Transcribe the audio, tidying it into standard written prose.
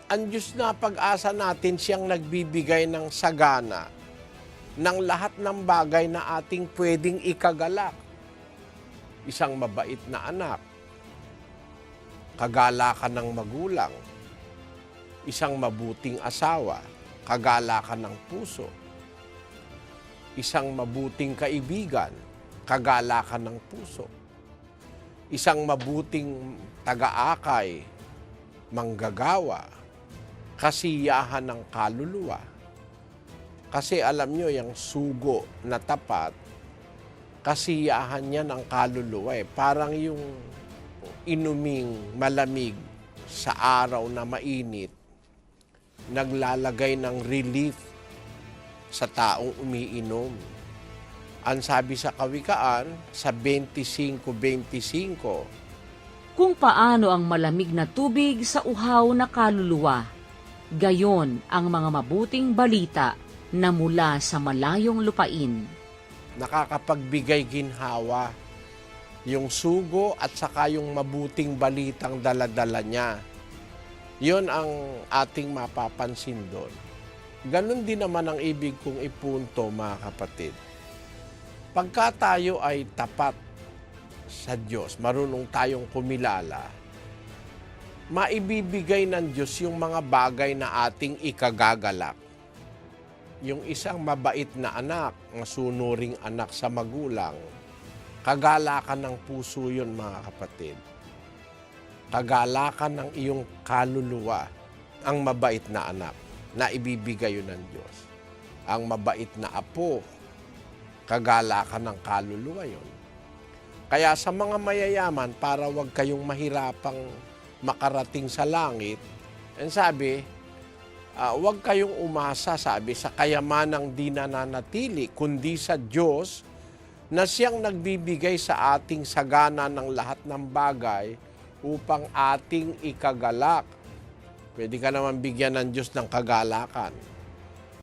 Ang Diyos na pag-asa natin, siyang nagbibigay ng sagana ng lahat ng bagay na ating pwedeng ikagalak. Isang mabait na anak, kagalakan ng magulang, isang mabuting asawa, kagalakan ng puso, isang mabuting kaibigan, kagalakan ng puso, isang mabuting taga-akay, manggagawa, kasiyahan ng kaluluwa. Kasi alam nyo, yung sugo na tapat, kasiyahan niya ng kaluluwa. Parang yung inuming malamig sa araw na mainit, naglalagay ng relief sa taong umiinom. Ang sabi sa Kawikaan, sa 25:25, Kung paano ang malamig na tubig sa uhaw na kaluluwa, gayon ang mga mabuting balita na mula sa malayong lupain. nakakapagbigay ginhawa yung sugo at saka yung mabuting balitang daladala niya. Yun ang ating mapapansin doon. Ganon din naman ang ibig kong ipunto, mga kapatid. Pagka tayo ay tapat sa Diyos, marunong tayong kumilala, maibibigay ng Diyos yung mga bagay na ating ikagagalak. Yung isang mabait na anak, masunuring anak sa magulang, kagalakan ng puso yun, mga kapatid. Kagalakan ng iyong kaluluwa, ang mabait na anak, na ibibigay yun ng Diyos. Ang mabait na apo, kagalakan ng kaluluwa yun. Kaya sa mga mayayaman, para wag kayong mahirapang makarating sa langit, and sabi, wag kayong umasa, sabi, sa kayamanang di nananatili, kundi sa Diyos na siyang nagbibigay sa ating sagana ng lahat ng bagay upang ating ikagalak. Pwede ka naman bigyan ng Diyos ng kagalakan.